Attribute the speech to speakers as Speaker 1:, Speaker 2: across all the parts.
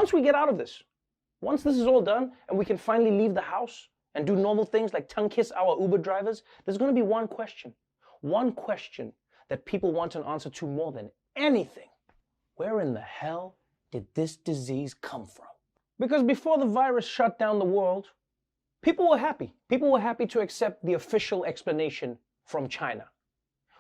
Speaker 1: once we get out of this, once this is all done and we can finally leave the house and do normal things like tongue kiss our Uber drivers, there's going to be one question that people want an answer to more than anything. Where in the hell did this disease come from? Because before the virus shut down the world, people were happy. People were happy to accept the official explanation from China,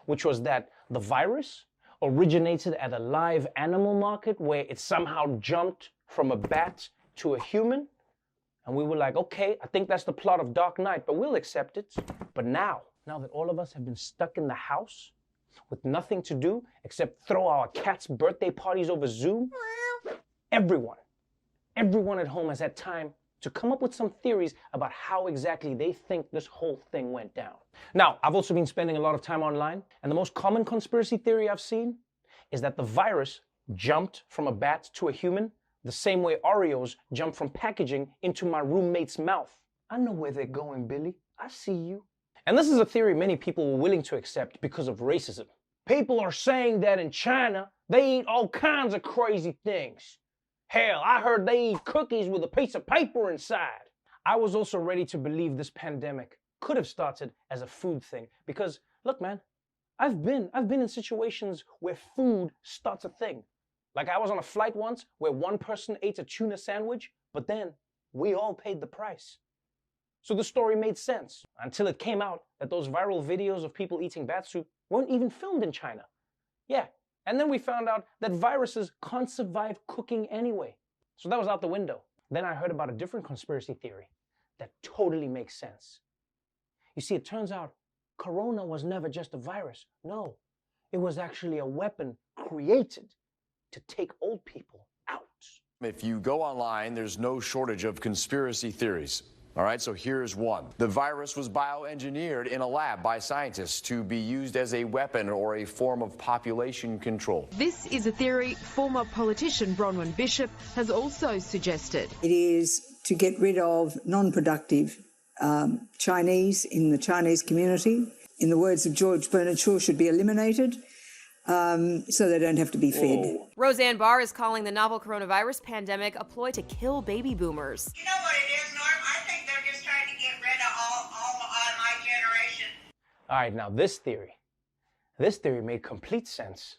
Speaker 1: which was that the virus originated at a live animal market where it somehow jumped from a bat to a human. And we were like, okay, I think that's the plot of Dark Knight, but we'll accept it. But now that all of us have been stuck in the house with nothing to do except throw our cats' birthday parties over Zoom, everyone at home has had time to come up with some theories about how exactly they think this whole thing went down. Now, I've also been spending a lot of time online, and the most common conspiracy theory I've seen is that the virus jumped from a bat to a human the same way Oreos jump from packaging into my roommate's mouth. I know where they're going, Billy. I see you. And this is a theory many people were willing to accept because of racism. People are saying that in China, they eat all kinds of crazy things. Hell, I heard they eat cookies with a piece of paper inside. I was also ready to believe this pandemic could have started as a food thing because, look, man, I've been in situations where food starts a thing. Like I was on a flight once where one person ate a tuna sandwich, but then we all paid the price. So the story made sense until it came out that those viral videos of people eating bat soup weren't even filmed in China. Yeah, and then we found out that viruses can't survive cooking anyway. So that was out the window. Then I heard about a different conspiracy theory that totally makes sense. You see, it turns out Corona was never just a virus. No, it was actually a weapon created to take old people out.
Speaker 2: If you go online, there's no shortage of conspiracy theories. All right, so here's one. The virus was bioengineered in a lab by scientists to be used as a weapon or a form of population control.
Speaker 3: This is a theory former politician Bronwyn Bishop has also suggested.
Speaker 4: It is to get rid of non-productive Chinese in the Chinese community. In the words of George Bernard Shaw, should be eliminated. So they don't have to be fed.
Speaker 5: Whoa. Roseanne Barr is calling the novel coronavirus pandemic a ploy to kill baby boomers.
Speaker 6: You know what it is, Norm? I think they're just trying to get rid of all my generation.
Speaker 1: All right, now this theory made complete sense.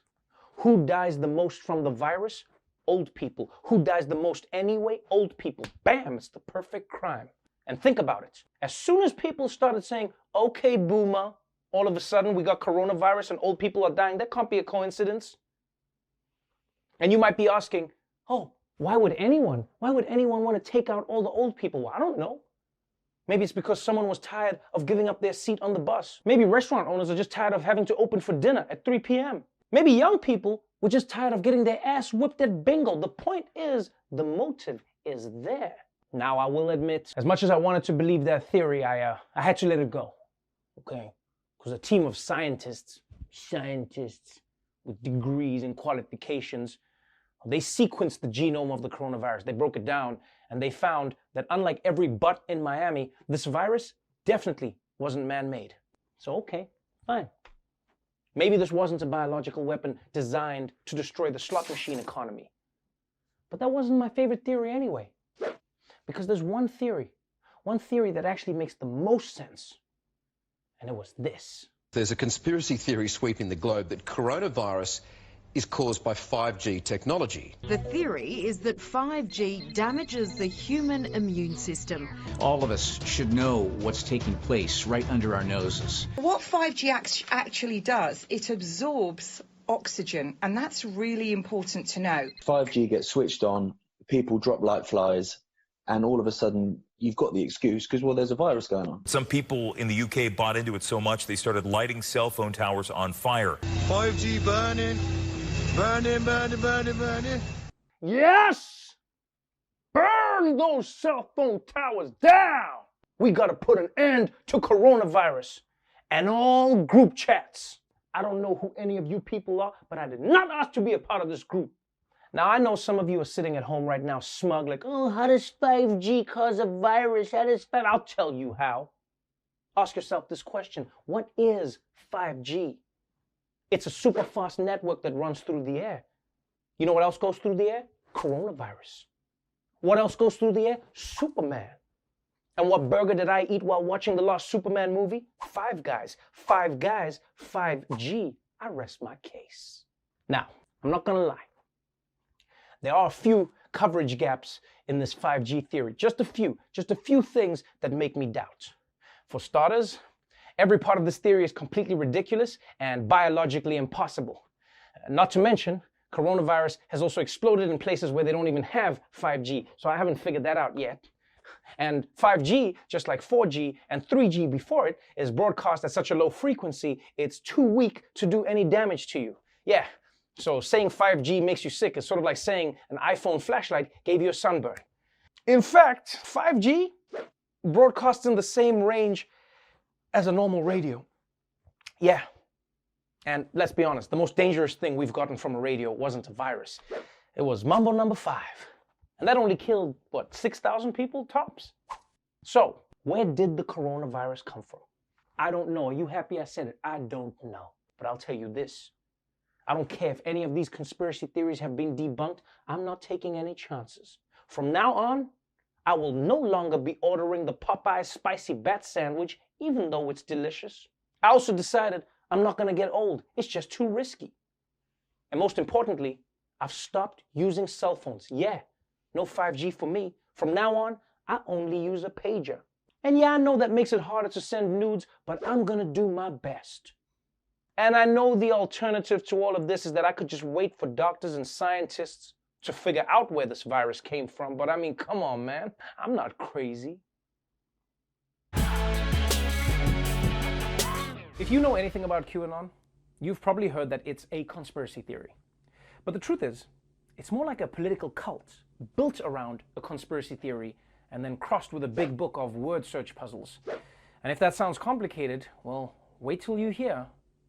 Speaker 1: Who dies the most from the virus? Old people. Who dies the most anyway? Old people. Bam, it's the perfect crime. And think about it. As soon as people started saying, okay, boomer, all of a sudden we got coronavirus and old people are dying. That can't be a coincidence. And you might be asking, oh, why would anyone want to take out all the old people? Well, I don't know. Maybe it's because someone was tired of giving up their seat on the bus. Maybe restaurant owners are just tired of having to open for dinner at 3 p.m. Maybe young people were just tired of getting their ass whipped at bingo. The point is, the motive is there. Now, I will admit, as much as I wanted to believe that theory, I had to let it go. Okay? Because a team of scientists with degrees and qualifications, they sequenced the genome of the coronavirus. They broke it down, and they found that unlike every butt in Miami, this virus definitely wasn't man-made. So, okay, fine. Maybe this wasn't a biological weapon designed to destroy the slot machine economy. But that wasn't my favorite theory anyway. Because there's one theory that actually makes the most sense. And it was this.
Speaker 7: There's a conspiracy theory sweeping the globe that coronavirus is caused by 5G technology.
Speaker 3: The theory is that 5G damages the human immune system.
Speaker 8: All of us should know what's taking place right under our noses.
Speaker 9: What 5G actually does, it absorbs oxygen, and that's really important to know.
Speaker 10: 5G gets switched on, people drop like flies, and all of a sudden you've got the excuse because, well, there's a virus going on.
Speaker 11: Some people in the UK bought into it so much they started lighting cell phone towers on fire.
Speaker 12: 5G burning, burning, burning, burning, burning.
Speaker 1: Yes! Burn those cell phone towers down! We gotta put an end to coronavirus and all group chats. I don't know who any of you people are, but I did not ask to be a part of this group. Now, I know some of you are sitting at home right now smug, like, oh, how does 5G cause a virus? I'll tell you how. Ask yourself this question. What is 5G? It's a super fast network that runs through the air. You know what else goes through the air? Coronavirus. What else goes through the air? Superman. And what burger did I eat while watching the last Superman movie? Five Guys. Five Guys, 5G. I rest my case. Now, I'm not gonna lie. There are a few coverage gaps in this 5G theory. Just a few things that make me doubt. For starters, every part of this theory is completely ridiculous and biologically impossible. Not to mention, coronavirus has also exploded in places where they don't even have 5G, so I haven't figured that out yet. And 5G, just like 4G and 3G before it, is broadcast at such a low frequency, it's too weak to do any damage to you. Yeah, so saying 5G makes you sick is sort of like saying an iPhone flashlight gave you a sunburn. In fact, 5G broadcasts in the same range as a normal radio. Yeah. And let's be honest, the most dangerous thing we've gotten from a radio wasn't a virus. It was Mambo number 5. And that only killed, what, 6,000 people tops? So, where did the coronavirus come from? I don't know. Are you happy I said it? I don't know. But I'll tell you this. I don't care if any of these conspiracy theories have been debunked. I'm not taking any chances. From now on, I will no longer be ordering the Popeye spicy bat sandwich, even though it's delicious. I also decided I'm not going to get old. It's just too risky. And most importantly, I've stopped using cell phones. Yeah, no 5G for me. From now on, I only use a pager. And yeah, I know that makes it harder to send nudes, but I'm going to do my best. And I know the alternative to all of this is that I could just wait for doctors and scientists to figure out where this virus came from. But I mean, come on, man. I'm not crazy. If you know anything about QAnon, you've probably heard that it's a conspiracy theory. But the truth is, it's more like a political cult built around a conspiracy theory and then crossed with a big book of word search puzzles. And if that sounds complicated, well, wait till you hear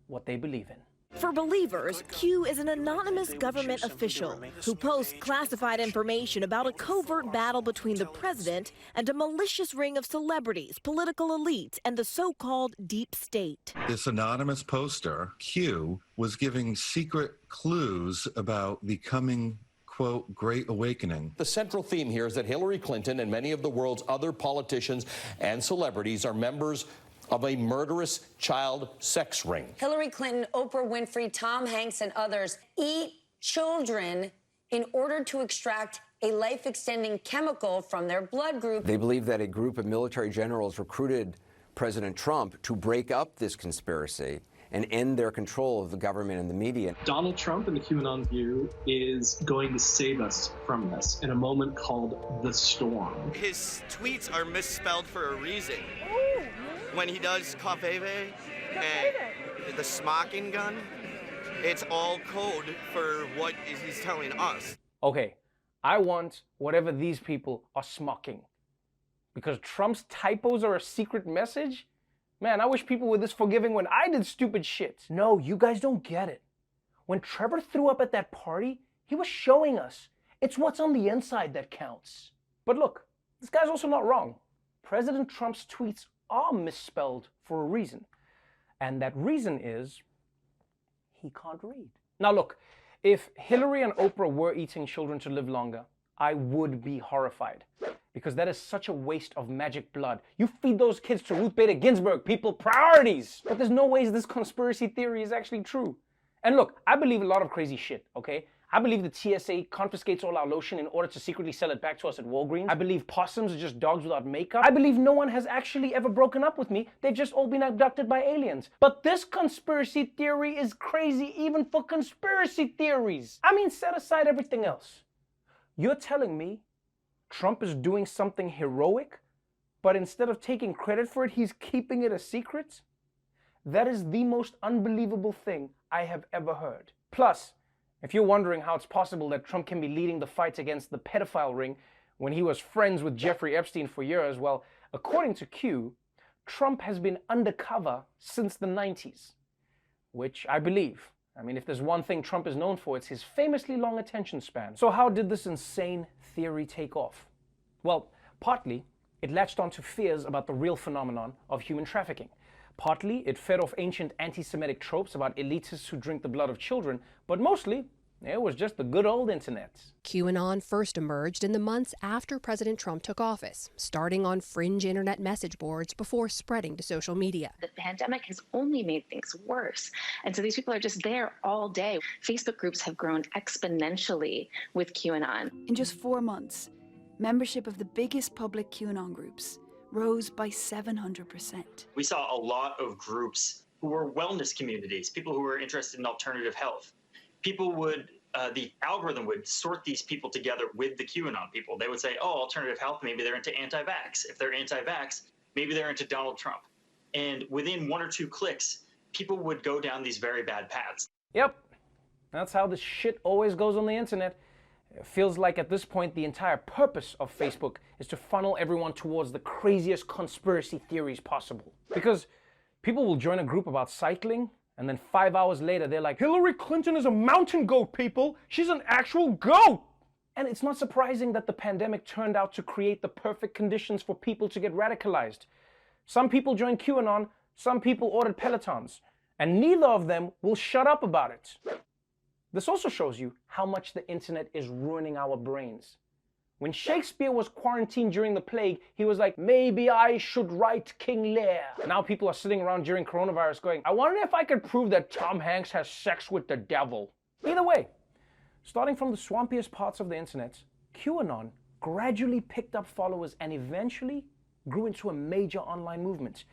Speaker 1: what they believe in.
Speaker 13: For believers, Q is an anonymous government official who posts classified information about a covert battle between the president and a malicious ring of celebrities, political elites, and the so-called deep state.
Speaker 14: This anonymous poster, Q, was giving secret clues about the coming, quote, Great Awakening.
Speaker 15: The central theme here is that Hillary Clinton and many of the world's other politicians and celebrities are members of a murderous child sex ring.
Speaker 16: Hillary Clinton, Oprah Winfrey, Tom Hanks, and others eat children in order to extract a life-extending chemical from their blood group.
Speaker 17: They believe that a group of military generals recruited President Trump to break up this conspiracy and end their control of the government and the media.
Speaker 18: Donald Trump, in the QAnon view, is going to save us from this in a moment called the storm.
Speaker 19: His tweets are misspelled for a reason. When he does Kafeve and the smocking gun, it's all code for what he's telling us.
Speaker 1: Okay, I want whatever these people are smocking. Because Trump's typos are a secret message? Man, I wish people were this forgiving when I did stupid shit. No, you guys don't get it. When Trevor threw up at that party, he was showing us it's what's on the inside that counts. But look, this guy's also not wrong. President Trump's tweets are misspelled for a reason. And that reason is he can't read. Now look, if Hillary and Oprah were eating children to live longer, I would be horrified. Because that is such a waste of magic blood. You feed those kids to Ruth Bader Ginsburg, people, priorities! But there's no ways this conspiracy theory is actually true. And look, I believe a lot of crazy shit, okay? I believe the TSA confiscates all our lotion in order to secretly sell it back to us at Walgreens. I believe possums are just dogs without makeup. I believe no one has actually ever broken up with me. They've just all been abducted by aliens. But this conspiracy theory is crazy even for conspiracy theories. I mean, set aside everything else. You're telling me Trump is doing something heroic, but instead of taking credit for it, he's keeping it a secret? That is the most unbelievable thing I have ever heard. Plus, if you're wondering how it's possible that Trump can be leading the fight against the pedophile ring when he was friends with Jeffrey Epstein for years, well, according to Q, Trump has been undercover since the 90s, which I believe. I mean, if there's one thing Trump is known for, it's his famously long attention span. So how did this insane theory take off? Well, partly, it latched onto fears about the real phenomenon of human trafficking. Partly, it fed off ancient anti-Semitic tropes about elitists who drink the blood of children, but mostly, It was just the good old internet.
Speaker 20: QAnon first emerged in the months after President Trump took office, starting on fringe internet message boards before spreading to social media.
Speaker 21: The pandemic has only made things worse. And so these people are just there all day. Facebook groups have grown exponentially with QAnon.
Speaker 22: In just 4 months, membership of the biggest public QAnon groups rose by 700%.
Speaker 23: We saw a lot of groups who were wellness communities, people who were interested in alternative health. People would, the algorithm would sort these people together with the QAnon people. They would say, oh, alternative health, maybe they're into anti-vax. If they're anti-vax, maybe they're into Donald Trump. And within 1 or 2 clicks, people would go down these very bad paths.
Speaker 1: Yep, that's how this shit always goes on the internet. It feels like at this point, the entire purpose of Facebook is to funnel everyone towards the craziest conspiracy theories possible. Because people will join a group about cycling, and then 5 hours later, they're like, Hillary Clinton is a mountain goat, people. She's an actual goat. And it's not surprising that the pandemic turned out to create the perfect conditions for people to get radicalized. Some people joined QAnon, some people ordered Pelotons, and neither of them will shut up about it. This also shows you how much the internet is ruining our brains. When Shakespeare was quarantined during the plague, he was like, maybe I should write King Lear. Now people are sitting around during coronavirus going, I wonder if I could prove that Tom Hanks has sex with the devil. Either way, starting from the swampiest parts of the internet, QAnon gradually picked up followers and eventually grew into a major online movement.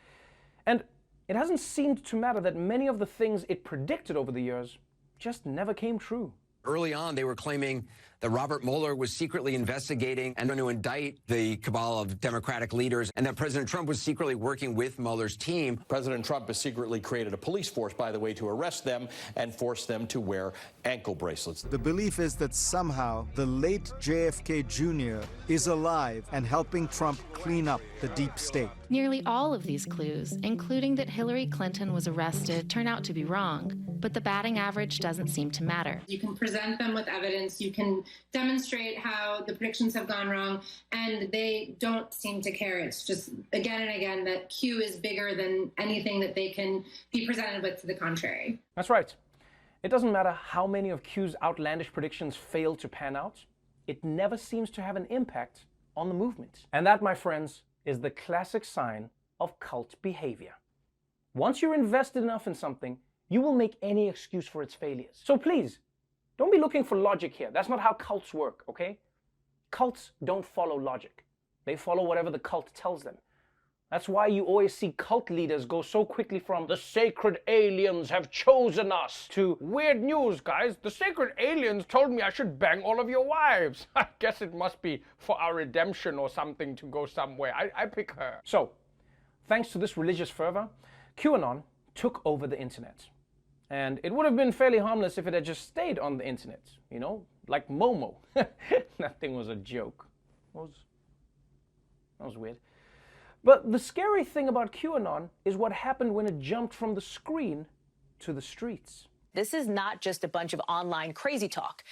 Speaker 1: And it hasn't seemed to matter that many of the things it predicted over the years just never came true.
Speaker 17: Early on, they were claiming that Robert Mueller was secretly investigating and going to indict the cabal of Democratic leaders, and that President Trump was secretly working with Mueller's team.
Speaker 15: President Trump has secretly created a police force, by the way, to arrest them and force them to wear ankle bracelets.
Speaker 12: The belief is that somehow the late JFK Jr. is alive and helping Trump clean up the deep state.
Speaker 24: Nearly all of these clues, including that Hillary Clinton was arrested, turn out to be wrong, but the batting average doesn't seem to matter.
Speaker 25: You can present them with evidence, you can demonstrate how the predictions have gone wrong, and they don't seem to care. It's just again and again that Q is bigger than anything that they can be presented with to the contrary.
Speaker 1: That's right. It doesn't matter how many of Q's outlandish predictions fail to pan out, it never seems to have an impact on the movement. And that, my friends, is the classic sign of cult behavior. Once you're invested enough in something, you will make any excuse for its failures. So please, don't be looking for logic here. That's not how cults work, okay? Cults don't follow logic. They follow whatever the cult tells them. That's why you always see cult leaders go so quickly from the sacred aliens have chosen us to weird news, guys. The sacred aliens told me I should bang all of your wives. I guess it must be for our redemption or something to go somewhere. I pick her. So, thanks to this religious fervor, QAnon took over the internet. And it would have been fairly harmless if it had just stayed on the internet, you know, like Momo. That thing was a joke. That was weird. But the scary thing about QAnon is what happened when it jumped from the screen to the streets.
Speaker 26: This is not just a bunch of online crazy talk.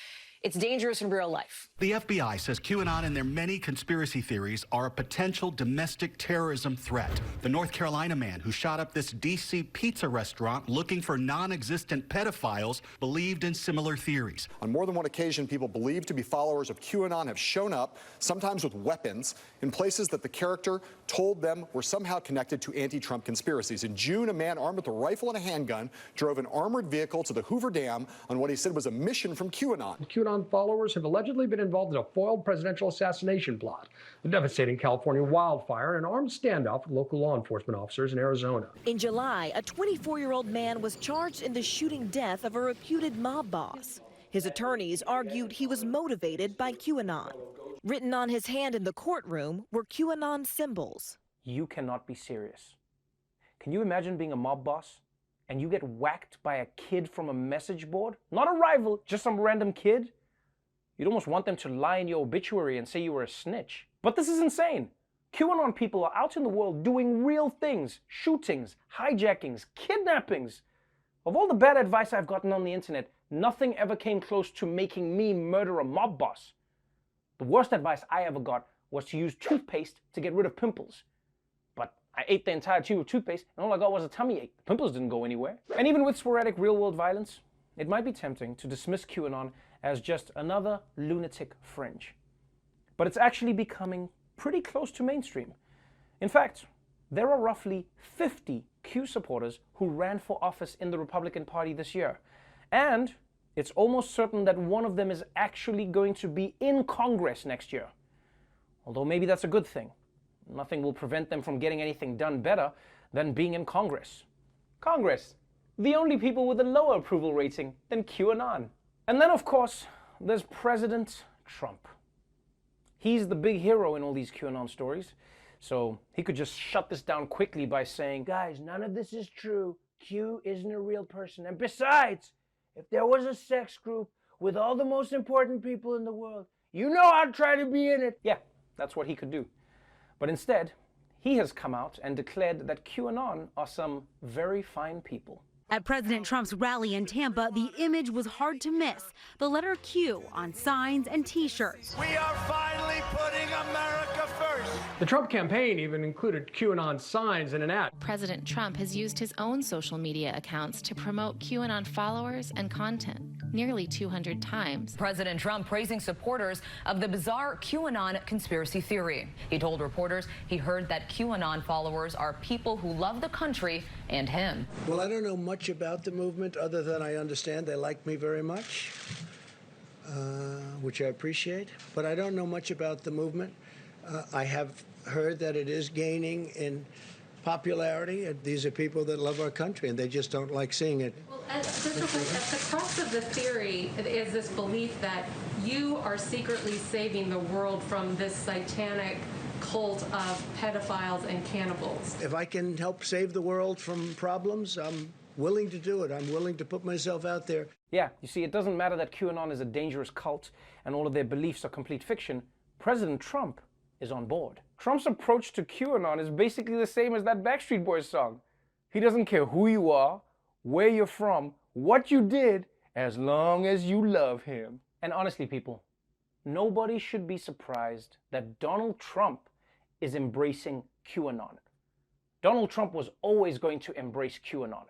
Speaker 26: It's dangerous in real life.
Speaker 27: The FBI says QAnon and their many conspiracy theories are a potential domestic terrorism threat. The North Carolina man who shot up this D.C. pizza restaurant looking for non-existent pedophiles believed in similar theories.
Speaker 28: On more than one occasion, people believed to be followers of QAnon have shown up, sometimes with weapons, in places that the character told them were somehow connected to anti-Trump conspiracies. In June, a man armed with a rifle and a handgun drove an armored vehicle to the Hoover Dam on what he said was a mission from QAnon.
Speaker 29: QAnon followers have allegedly been involved in a foiled presidential assassination plot, a devastating California wildfire, and an armed standoff with local law enforcement officers in Arizona.
Speaker 13: In July, a 24-year-old man was charged in the shooting death of a reputed mob boss. His attorneys argued he was motivated by QAnon. Written on his hand in the courtroom were QAnon symbols.
Speaker 1: You cannot be serious. Can you imagine being a mob boss and you get whacked by a kid from a message board? Not a rival, just some random kid. You'd almost want them to lie in your obituary and say you were a snitch. But this is insane. QAnon people are out in the world doing real things, shootings, hijackings, kidnappings. Of all the bad advice I've gotten on the internet, nothing ever came close to making me murder a mob boss. The worst advice I ever got was to use toothpaste to get rid of pimples. But I ate the entire tube of toothpaste and all I got was a tummy ache. The pimples didn't go anywhere. And even with sporadic real-world violence, it might be tempting to dismiss QAnon as just another lunatic fringe. But it's actually becoming pretty close to mainstream. In fact, there are roughly 50 Q supporters who ran for office in the Republican Party this year. And it's almost certain that one of them is actually going to be in Congress next year. Although maybe that's a good thing. Nothing will prevent them from getting anything done better than being in Congress. Congress, the only people with a lower approval rating than QAnon. And then, of course, there's President Trump. He's the big hero in all these QAnon stories, so he could just shut this down quickly by saying, guys, none of this is true. Q isn't a real person. And besides, if there was a sex group with all the most important people in the world, you know I'd try to be in it. Yeah, that's what he could do. But instead, he has come out and declared that QAnon are some very fine people.
Speaker 2: At President Trump's rally in Tampa, the image was hard to miss. The letter Q on signs and T-shirts.
Speaker 3: We are finally putting America first.
Speaker 29: The Trump campaign even included QAnon signs in an ad.
Speaker 24: President Trump has used his own social media accounts to promote QAnon followers and content nearly 200 times.
Speaker 4: President Trump praising supporters of the bizarre QAnon conspiracy theory. He told reporters he heard that QAnon followers are people who love the country and him.
Speaker 5: Well, I don't know much about the movement other than I understand they like me very much, which I appreciate, but I don't know much about the movement. I have heard that it is gaining in popularity. These are people that love our country, and they just don't like seeing it.
Speaker 6: Well, at the crux of the theory is this belief that you are secretly saving the world from this satanic cult of pedophiles and cannibals.
Speaker 5: If I can help save the world from problems, I'm willing to do it. I'm willing to put myself out there.
Speaker 1: Yeah, you see, it doesn't matter that QAnon is a dangerous cult and all of their beliefs are complete fiction. President Trump is on board. Trump's approach to QAnon is basically the same as that Backstreet Boys song. He doesn't care who you are, where you're from, what you did, as long as you love him. And honestly, people, nobody should be surprised that Donald Trump is embracing QAnon. Donald Trump was always going to embrace QAnon.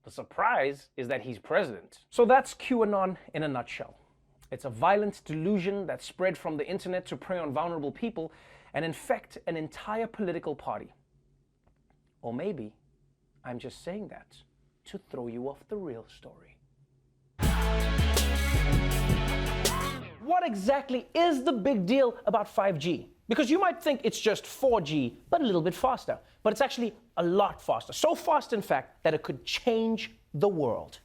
Speaker 1: The surprise is that he's president. So that's QAnon in a nutshell. It's a violent delusion that spread from the internet to prey on vulnerable people and infect an entire political party. Or maybe I'm just saying that to throw you off the real story. What exactly is the big deal about 5G? Because you might think it's just 4G, but a little bit faster. But it's actually a lot faster. So fast, in fact, that it could change the world.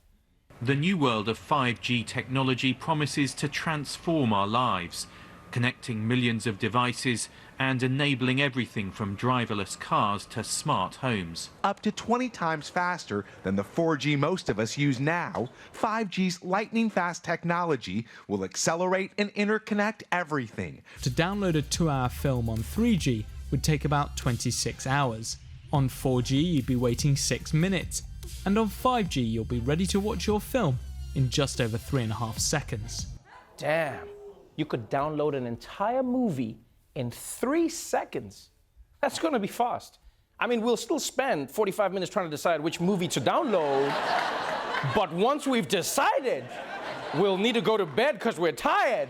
Speaker 7: The new world of 5G technology promises to transform our lives, connecting millions of devices and enabling everything from driverless cars to smart homes.
Speaker 8: Up to 20 times faster than the 4G most of us use now, 5G's lightning-fast technology will accelerate and interconnect everything.
Speaker 9: To download a 2-hour film on 3G would take about 26 hours. On 4G, you'd be waiting 6 minutes. And on 5G, you'll be ready to watch your film in just over 3.5 seconds.
Speaker 1: Damn, you could download an entire movie in 3 seconds. That's gonna be fast. I mean, we'll still spend 45 minutes trying to decide which movie to download, but once we've decided, we'll need to go to bed because we're tired.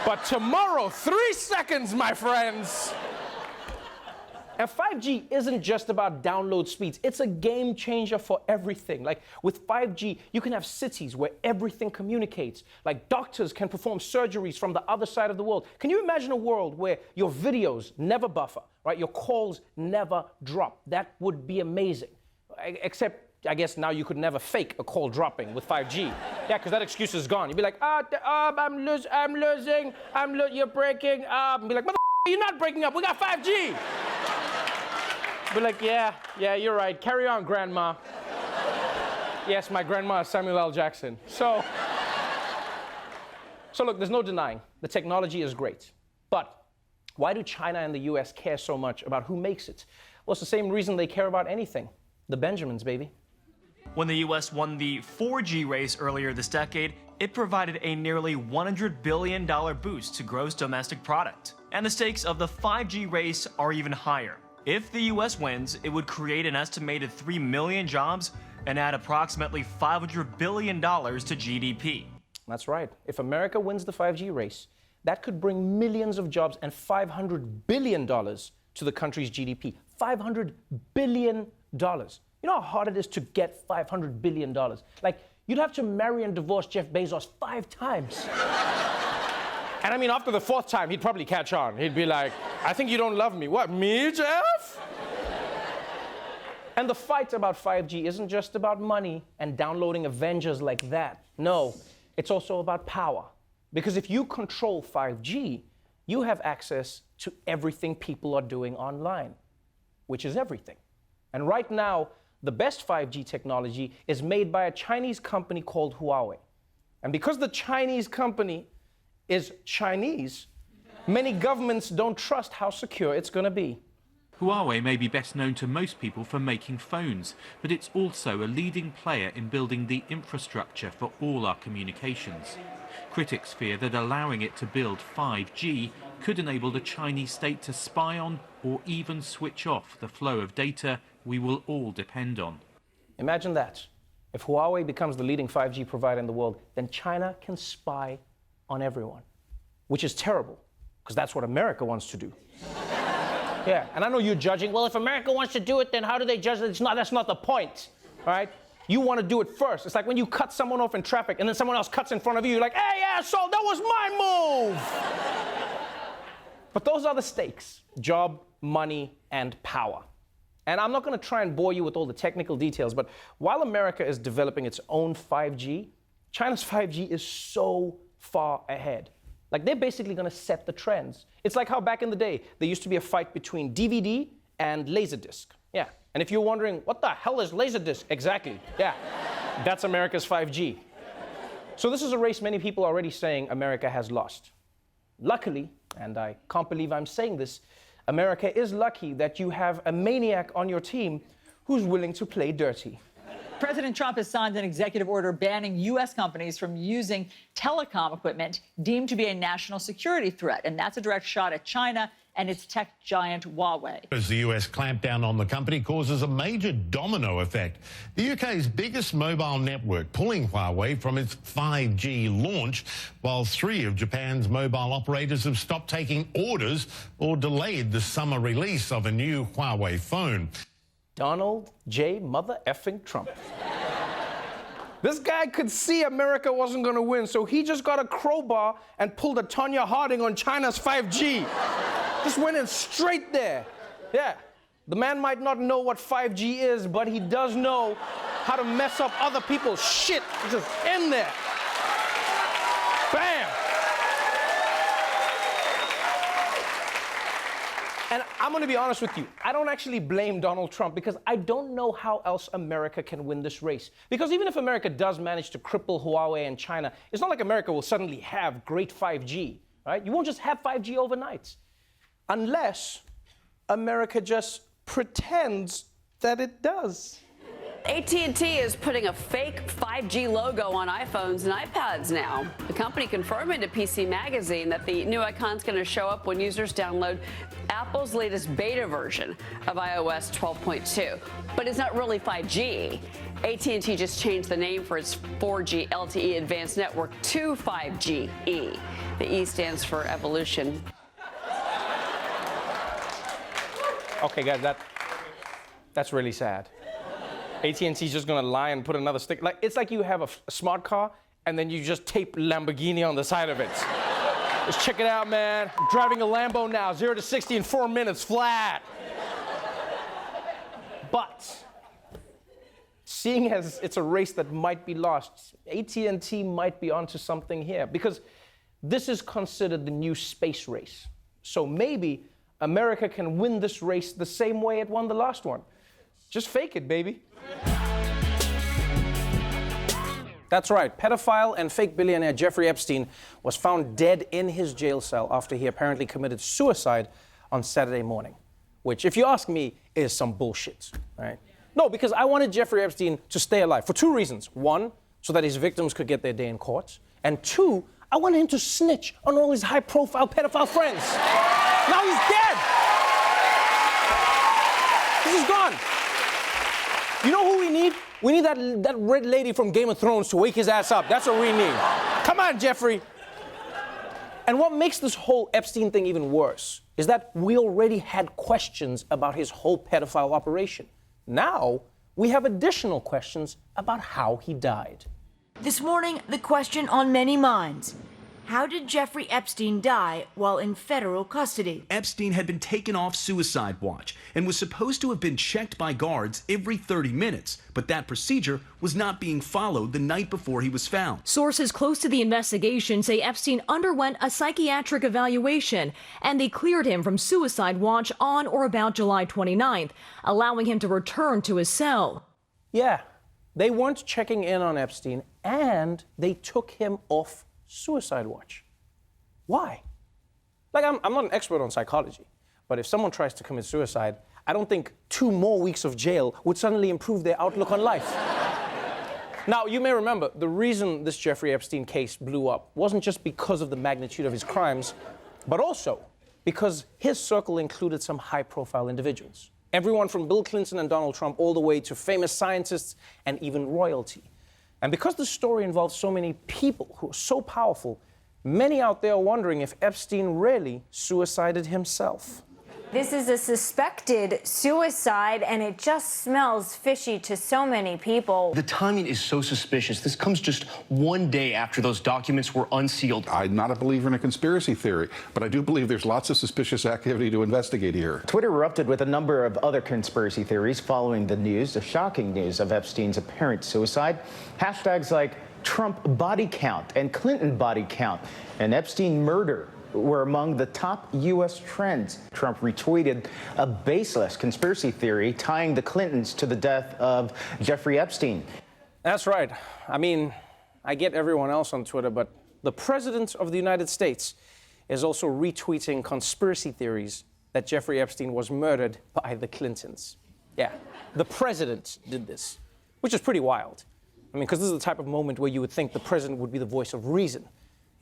Speaker 1: But tomorrow, 3 seconds, my friends. And 5G isn't just about download speeds. It's a game changer for everything. Like with 5G, you can have cities where everything communicates. Like doctors can perform surgeries from the other side of the world. Can you imagine a world where your videos never buffer, right? Your calls never drop. That would be amazing. Except, I guess now you could never fake a call dropping with 5G. Yeah, because that excuse is gone. You'd be like, I'm losing, you're breaking up. And be like, you're not breaking up, we got 5G. Be like, yeah, you're right. Carry on, Grandma. Yes, my grandma is Samuel L. Jackson. So look, there's no denying the technology is great. But why do China and the US care so much about who makes it? Well, it's the same reason they care about anything. The Benjamins, baby.
Speaker 10: When the US won the 4G race earlier this decade, it provided a nearly $100 billion boost to gross domestic product. And the stakes of the 5G race are even higher. If the US wins, it would create an estimated 3 million jobs and add approximately $500 billion to GDP.
Speaker 1: That's right. If America wins the 5G race, that could bring millions of jobs and $500 billion to the country's GDP. $500 billion. You know how hard it is to get $500 billion? Like, you'd have to marry and divorce Jeff Bezos 5 times. And I mean, after the 4th time, he'd probably catch on. He'd be like, I think you don't love me. What, me, Jeff? And the fight about 5G isn't just about money and downloading Avengers like that. No, it's also about power. Because if you control 5G, you have access to everything people are doing online, which is everything. And right now, the best 5G technology is made by a Chinese company called Huawei. And because the Chinese company is Chinese, many governments don't trust how secure it's going to be.
Speaker 7: Huawei may be best known to most people for making phones, but it's also a leading player in building the infrastructure for all our communications. Critics fear that allowing it to build 5G could enable the Chinese state to spy on or even switch off the flow of data we will all depend on.
Speaker 1: Imagine that. If Huawei becomes the leading 5G provider in the world, then China can spy on everyone, which is terrible, because that's what America wants to do. Yeah, and I know you're judging, well, if America wants to do it, then how do they judge it? That's not the point, all right? You want to do it first. It's like when you cut someone off in traffic and then someone else cuts in front of you, you're like, hey, asshole, that was my move! But those are the stakes: job, money, and power. And I'm not going to try and bore you with all the technical details, but while America is developing its own 5G, China's 5G is so far ahead. Like, they're basically going to set the trends. It's like how back in the day, there used to be a fight between DVD and Laserdisc. Yeah. And if you're wondering, what the hell is Laserdisc? Exactly. Yeah. That's America's 5G. So this is a race many people are already saying America has lost. Luckily, and I can't believe I'm saying this, America is lucky that you have a maniac on your team who's willing to play dirty.
Speaker 11: President Trump has signed an executive order banning U.S. companies from using telecom equipment deemed to be a national security threat. And that's a direct shot at China and its tech giant Huawei.
Speaker 14: As the US clampdown on the company causes a major domino effect, the UK's biggest mobile network pulling Huawei from its 5G launch, while 3 of Japan's mobile operators have stopped taking orders or delayed the summer release of a new Huawei phone.
Speaker 1: Donald J. Mother effing Trump. This guy could see America wasn't going to win, so he just got a crowbar and pulled a Tonya Harding on China's 5G. Just went in straight there. Yeah. The man might not know what 5G is, but he does know how to mess up other people's shit. Just in there. Bam! And I'm going to be honest with you. I don't actually blame Donald Trump because I don't know how else America can win this race. Because even if America does manage to cripple Huawei and China, it's not like America will suddenly have great 5G, right? You won't just have 5G overnight. Unless America just pretends that it does.
Speaker 16: AT&T is putting a fake 5G logo on iPhones and iPads now. The company confirming to PC Magazine that the new icon's going to show up when users download Apple's latest beta version of iOS 12.2. But it's not really 5G. AT&T just changed the name for its 4G LTE advanced network to 5GE. The E stands for evolution.
Speaker 1: Okay, guys, that's really sad. AT&T's just gonna lie and put another stick. Like, it's like you have a smart car and then you just tape Lamborghini on the side of it. Just check it out, man. I'm driving a Lambo now, 0 to 60 in 4 minutes, flat. But seeing as it's a race that might be lost, AT&T might be onto something here, because this is considered the new space race. So maybe America can win this race the same way it won the last one. Just fake it, baby. That's right. Pedophile and fake billionaire Jeffrey Epstein was found dead in his jail cell after he apparently committed suicide on Saturday morning, which, if you ask me, is some bullshit, right? No, because I wanted Jeffrey Epstein to stay alive for 2 reasons. 1, so that his victims could get their day in court. And 2, I wanted him to snitch on all his high-profile pedophile friends. Now he's dead. This is gone. You know who we need? We need that red lady from Game of Thrones to wake his ass up. That's what we need. Come on, Jeffrey. And what makes this whole Epstein thing even worse is that we already had questions about his whole pedophile operation. Now, we have additional questions about how he died.
Speaker 12: This morning, the question on many minds. How did Jeffrey Epstein die while in federal custody?
Speaker 15: Epstein had been taken off suicide watch and was supposed to have been checked by guards every 30 minutes, but that procedure was not being followed the night before he was found.
Speaker 17: Sources close to the investigation say Epstein underwent a psychiatric evaluation, and they cleared him from suicide watch on or about July 29th, allowing him to return to his cell.
Speaker 1: Yeah, they weren't checking in on Epstein, and they took him off suicide watch. Why? Like, I'm not an expert on psychology, but if someone tries to commit suicide, I don't think 2 more weeks of jail would suddenly improve their outlook on life. Now, you may remember, the reason this Jeffrey Epstein case blew up wasn't just because of the magnitude of his crimes, but also because his circle included some high-profile individuals. Everyone from Bill Clinton and Donald Trump all the way to famous scientists and even royalty. And because the story involves so many people who are so powerful, many out there are wondering if Epstein really suicided himself.
Speaker 18: This is a suspected suicide, and it just smells fishy to so many people.
Speaker 19: The timing is so suspicious. This comes just one day after those documents were unsealed.
Speaker 20: I'm not a believer in a conspiracy theory, but I do believe there's lots of suspicious activity to investigate here.
Speaker 21: Twitter erupted with a number of other conspiracy theories following the shocking news of Epstein's apparent suicide. Hashtags like Trump body count and Clinton body count and Epstein murder were among the top U.S. trends. Trump retweeted a baseless conspiracy theory tying the Clintons to the death of Jeffrey Epstein.
Speaker 1: That's right. I mean, I get everyone else on Twitter, but the President of the United States is also retweeting conspiracy theories that Jeffrey Epstein was murdered by the Clintons. Yeah, the President did this, which is pretty wild. I mean, because this is the type of moment where you would think the President would be the voice of reason.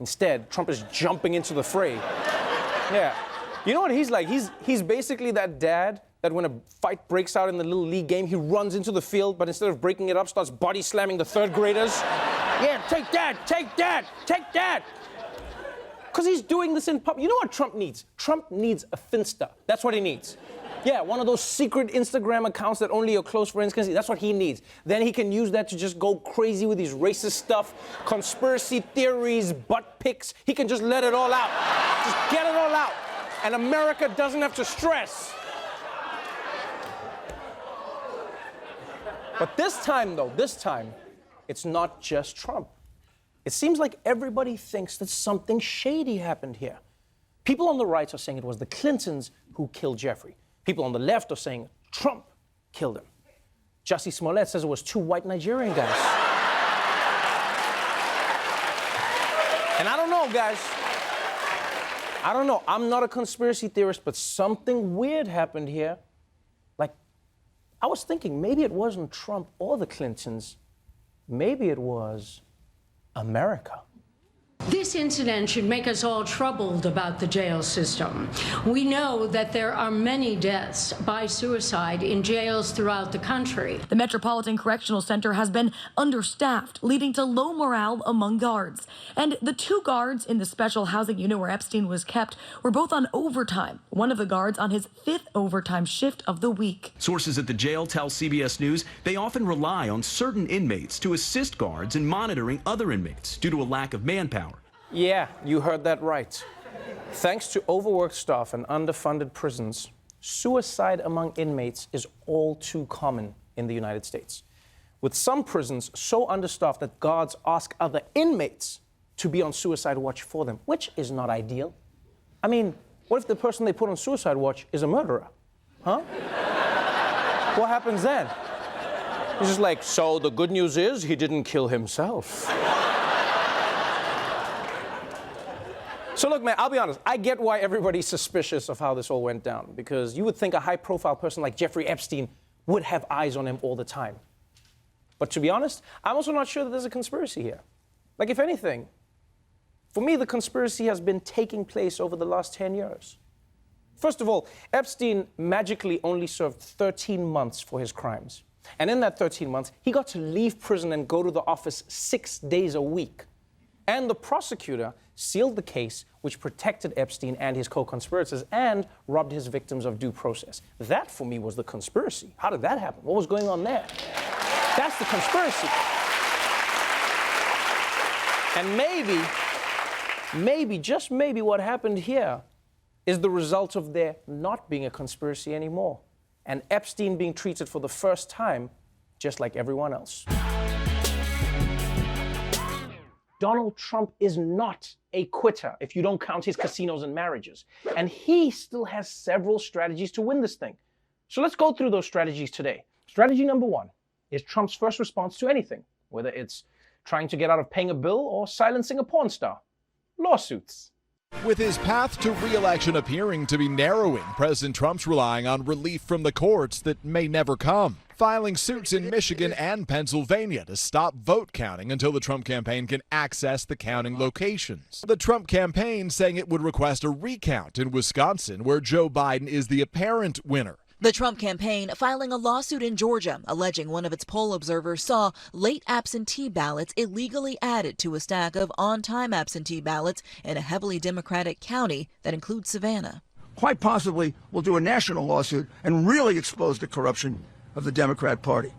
Speaker 1: Instead, Trump is jumping into the fray. Yeah. You know what he's like? He's basically that dad that when a fight breaks out in the little league game, he runs into the field, but instead of breaking it up, starts body slamming the third graders. Yeah, take that, take that, take that. Because he's doing this in public. You know what Trump needs? Trump needs a Finsta. That's what he needs. Yeah, one of those secret Instagram accounts that only your close friends can see. That's what he needs. Then he can use that to just go crazy with his racist stuff, conspiracy theories, butt pics. He can just let it all out. Just get it all out. And America doesn't have to stress. But this time, it's not just Trump. It seems like everybody thinks that something shady happened here. People on the right are saying it was the Clintons who killed Jeffrey. People on the left are saying Trump killed him. Jussie Smollett says it was 2 white Nigerian guys. And I don't know, guys. I don't know. I'm not a conspiracy theorist, but something weird happened here. Like, I was thinking maybe it wasn't Trump or the Clintons. Maybe it was America.
Speaker 22: This incident should make us all troubled about the jail system. We know that there are many deaths by suicide in jails throughout the country.
Speaker 17: The Metropolitan Correctional Center has been understaffed, leading to low morale among guards. And the 2 guards in the special housing unit where Epstein was kept were both on overtime, one of the guards on his 5th overtime shift of the week.
Speaker 15: Sources at the jail tell CBS News they often rely on certain inmates to assist guards in monitoring other inmates due to a lack of manpower.
Speaker 1: Yeah, you heard that right. Thanks to overworked staff and underfunded prisons, suicide among inmates is all too common in the United States. With some prisons so understaffed that guards ask other inmates to be on suicide watch for them, which is not ideal. I mean, what if the person they put on suicide watch is a murderer? Huh? What happens then? He's just like, so the good news is he didn't kill himself. So look, man, I'll be honest. I get why everybody's suspicious of how this all went down, because you would think a high-profile person like Jeffrey Epstein would have eyes on him all the time. But to be honest, I'm also not sure that there's a conspiracy here. Like, if anything, for me, the conspiracy has been taking place over the last 10 years. First of all, Epstein magically only served 13 months for his crimes. And in that 13 months, he got to leave prison and go to the office 6 days a week. And the prosecutor sealed the case, which protected Epstein and his co-conspirators and robbed his victims of due process. That, for me, was the conspiracy. How did that happen? What was going on there? That's the conspiracy. And maybe, just maybe, what happened here is the result of there not being a conspiracy anymore, and Epstein being treated for the first time just like everyone else. Donald Trump is not a quitter if you don't count his casinos and marriages. And he still has several strategies to win this thing. So let's go through those strategies today. Strategy number 1 is Trump's first response to anything, whether it's trying to get out of paying a bill or silencing a porn star. Lawsuits.
Speaker 2: With his path to re-election appearing to be narrowing, President Trump's relying on relief from the courts that may never come, filing suits in Michigan and Pennsylvania to stop vote counting until the Trump campaign can access the counting locations. The Trump campaign saying it would request a recount in Wisconsin, where Joe Biden is the apparent winner.
Speaker 3: The Trump campaign filing a lawsuit in Georgia alleging one of its poll observers saw late absentee ballots illegally added to a stack of on-time absentee ballots in a heavily Democratic county that includes Savannah.
Speaker 13: Quite possibly we'll do a national lawsuit and really expose the corruption of the Democrat Party.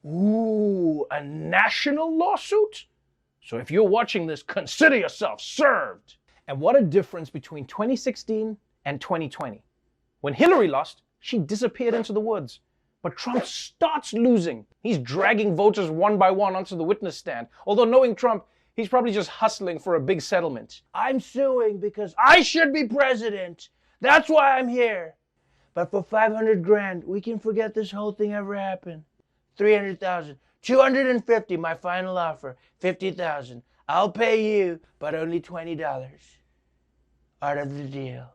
Speaker 1: Ooh, a national lawsuit? So if you're watching this, consider yourself served. And what a difference between 2016 and 2020. When Hillary lost, she disappeared into the woods. But Trump starts losing. He's dragging voters one by one onto the witness stand. Although knowing Trump, he's probably just hustling for a big settlement. I'm suing because I should be president. That's why I'm here. But for 500 grand, we can forget this whole thing ever happened. 300,000, 250, my final offer, 50,000. I'll pay you, but only $20. Out of the deal.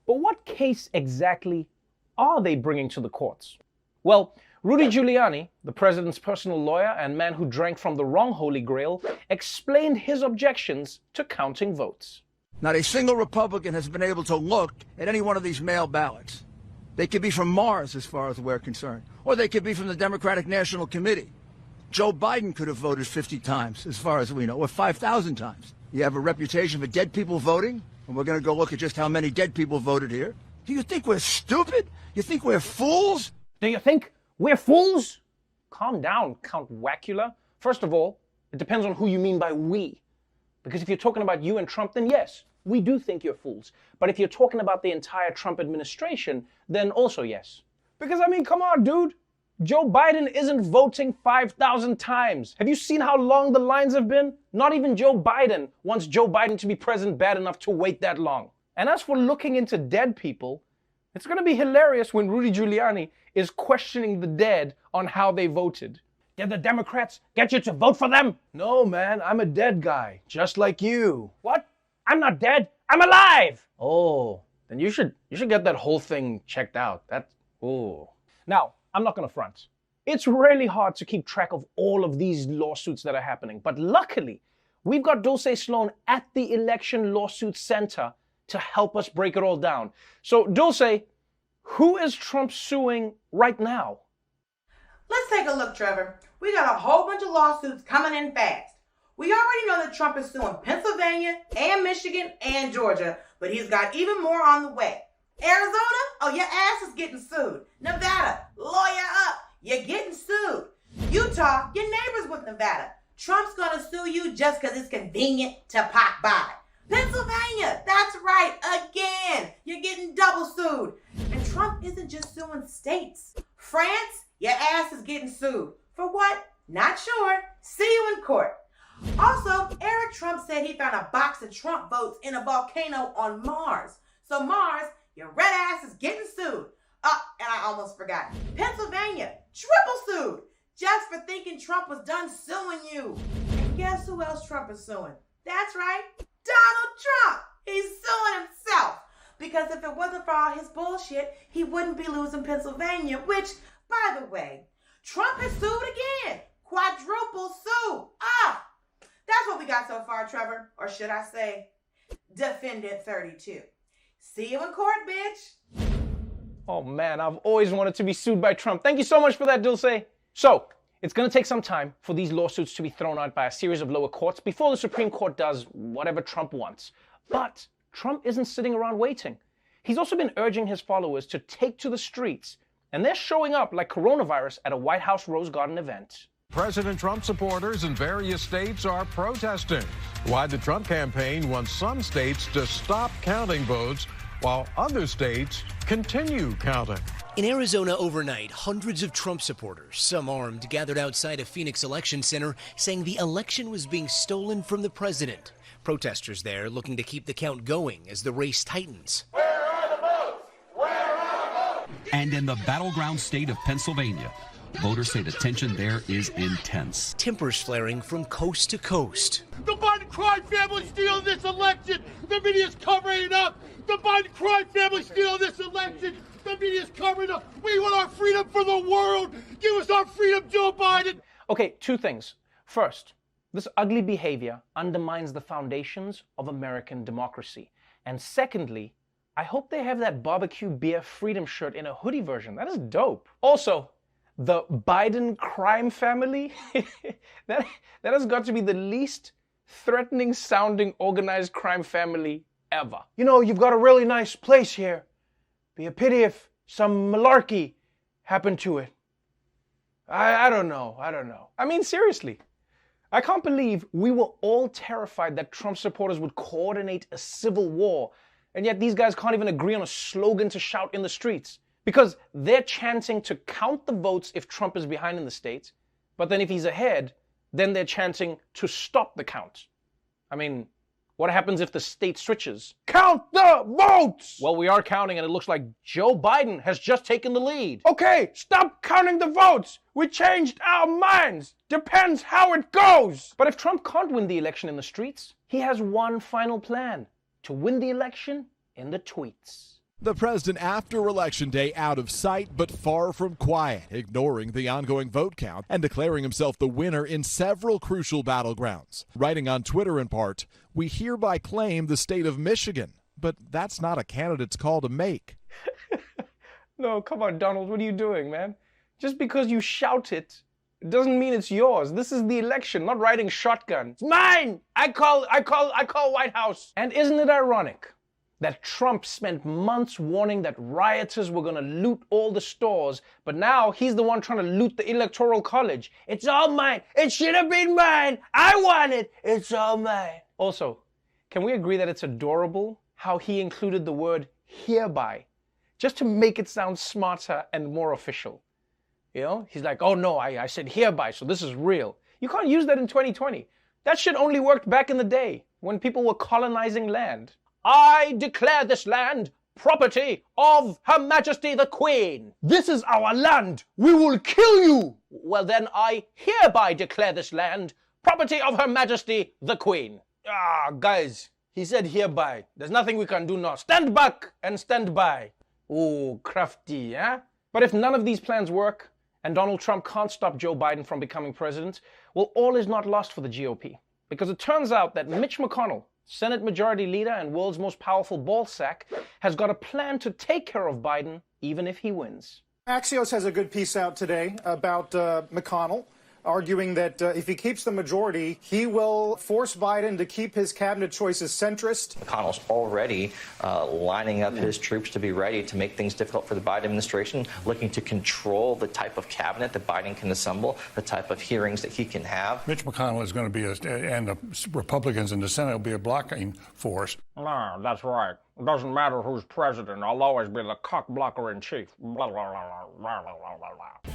Speaker 1: But what case exactly are they bringing to the courts? Well, Rudy Giuliani, the president's personal lawyer and man who drank from the wrong Holy Grail, explained his objections to counting votes.
Speaker 13: Not a single Republican has been able to look at any one of these mail ballots. They could be from Mars, as far as we're concerned, or they could be from the Democratic National Committee. Joe Biden could have voted 50 times, as far as we know, or 5,000 times. You have a reputation for dead people voting, and we're going to go look at just how many dead people voted here. Do you think we're stupid? You think we're fools?
Speaker 1: Do you think we're fools? Calm down, Count Wacula. First of all, it depends on who you mean by we. Because if you're talking about you and Trump, then yes, we do think you're fools. But if you're talking about the entire Trump administration, then also yes. Because, I mean, come on, dude. Joe Biden isn't voting 5,000 times. Have you seen how long the lines have been? Not even Joe Biden wants Joe Biden to be president bad enough to wait that long. And as for looking into dead people, it's going to be hilarious when Rudy Giuliani is questioning the dead on how they voted. Did the Democrats get you to vote for them? No, man, I'm a dead guy, just like you. What? I'm not dead. I'm alive. Oh, then you should get that whole thing checked out. Now, I'm not going to front. It's really hard to keep track of all of these lawsuits that are happening. But luckily, we've got Dulce Sloan at the Election Lawsuit Center to help us break it all down. So, Dulce, who is Trump suing right now?
Speaker 23: Let's take a look, Trevor. We got a whole bunch of lawsuits coming in fast. We already know that Trump is suing Pennsylvania and Michigan and Georgia, but he's got even more on the way. Arizona? Oh, your ass is getting sued. Nevada? Lawyer up. You're getting sued. Utah? Your neighbor's with Nevada. Trump's gonna sue you just because it's convenient to pop by. Pennsylvania, that's right, again, you're getting double sued. And Trump isn't just suing states. France, your ass is getting sued. For what? Not sure. See you in court. Also, Eric Trump said he found a box of Trump votes in a volcano on Mars. So Mars, your red ass is getting sued. Oh, and I almost forgot. Pennsylvania, triple sued. Just for thinking Trump was done suing you. And guess who else Trump is suing? That's right. Donald Trump! He's suing himself! Because if it wasn't for all his bullshit, he wouldn't be losing Pennsylvania, which, by the way, Trump has sued again! Quadruple sue! That's what we got so far, Trevor. Or should I say, Defendant 32. See you in court, bitch!
Speaker 1: Oh man, I've always wanted to be sued by Trump. Thank you so much for that, Dulce. So, it's going to take some time for these lawsuits to be thrown out by a series of lower courts before the Supreme Court does whatever Trump wants. But Trump isn't sitting around waiting. He's also been urging his followers to take to the streets, and they're showing up like coronavirus at a White House Rose Garden event.
Speaker 4: President Trump supporters in various states are protesting. Why the Trump campaign wants some states to stop counting votes while other states continue counting.
Speaker 5: In Arizona overnight, hundreds of Trump supporters, some armed, gathered outside a Phoenix election center saying the election was being stolen from the president. Protesters there looking to keep the count going as the race tightens.
Speaker 6: Where are the votes? Where are the votes?
Speaker 24: And in the battleground state of Pennsylvania, voters say the tension there is intense.
Speaker 5: Tempers flaring from coast to coast.
Speaker 6: The Biden crime family stealing this election. The media's covering it up. The Biden crime family stealing this election. The media's covering it up. We want our freedom for the world. Give us our freedom, Joe Biden.
Speaker 1: Okay, two things. First, this ugly behavior undermines the foundations of American democracy. And secondly, I hope they have that barbecue beer freedom shirt in a hoodie version. That is dope. Also, the Biden crime family, that has got to be the least threatening sounding organized crime family ever. You know, you've got a really nice place here. Be a pity if some malarkey happened to it. I don't know. I mean, seriously. I can't believe we were all terrified that Trump supporters would coordinate a civil war, and yet these guys can't even agree on a slogan to shout in the streets. Because they're chanting to count the votes if Trump is behind in the states, but then if he's ahead, then they're chanting to stop the count. I mean, what happens if the state switches? Count the votes! Well, we are counting and it looks like Joe Biden has just taken the lead. Okay, stop counting the votes! We changed our minds! Depends how it goes! But if Trump can't win the election in the streets, he has one final plan: to win the election in the tweets.
Speaker 2: The president after Election Day out of sight but far from quiet, ignoring the ongoing vote count and declaring himself the winner in several crucial battlegrounds. Writing on Twitter in part, "We hereby claim the state of Michigan," but that's not a candidate's call to make.
Speaker 1: No, come on, Donald, what are you doing, man? Just because you shout it doesn't mean it's yours. This is the election, not riding shotgun. It's mine! I call White House. And isn't it ironic that Trump spent months warning that rioters were going to loot all the stores, but now he's the one trying to loot the Electoral College? It's all mine. It should have been mine. I want it. It's all mine. Also, can we agree that it's adorable how he included the word hereby just to make it sound smarter and more official? You know, he's like, oh no, I said hereby, so this is real. You can't use that in 2020. That shit only worked back in the day when people were colonizing land. I declare this land property of Her Majesty the Queen. This is our land. We will kill you. Well, then I hereby declare this land property of Her Majesty the Queen. Ah, guys, he said hereby. There's nothing we can do now. Stand back and stand by. Ooh, crafty, eh? But if none of these plans work and Donald Trump can't stop Joe Biden from becoming president, well, all is not lost for the GOP. Because it turns out that Mitch McConnell, Senate Majority Leader and world's most powerful ballsack, has got a plan to take care of Biden even if he wins.
Speaker 25: Axios has a good piece out today about McConnell, arguing that if he keeps the majority, he will force Biden to keep his cabinet choices centrist.
Speaker 26: McConnell's already lining up his troops to be ready to make things difficult for the Biden administration, looking to control the type of cabinet that Biden can assemble, the type of hearings that he can have.
Speaker 27: Mitch McConnell is going to be, and the Republicans in the Senate will be a blocking force.
Speaker 1: No, that's right. It doesn't matter who's president. I'll always be the cock blocker in chief. Blah, blah, blah, blah, blah, blah, blah.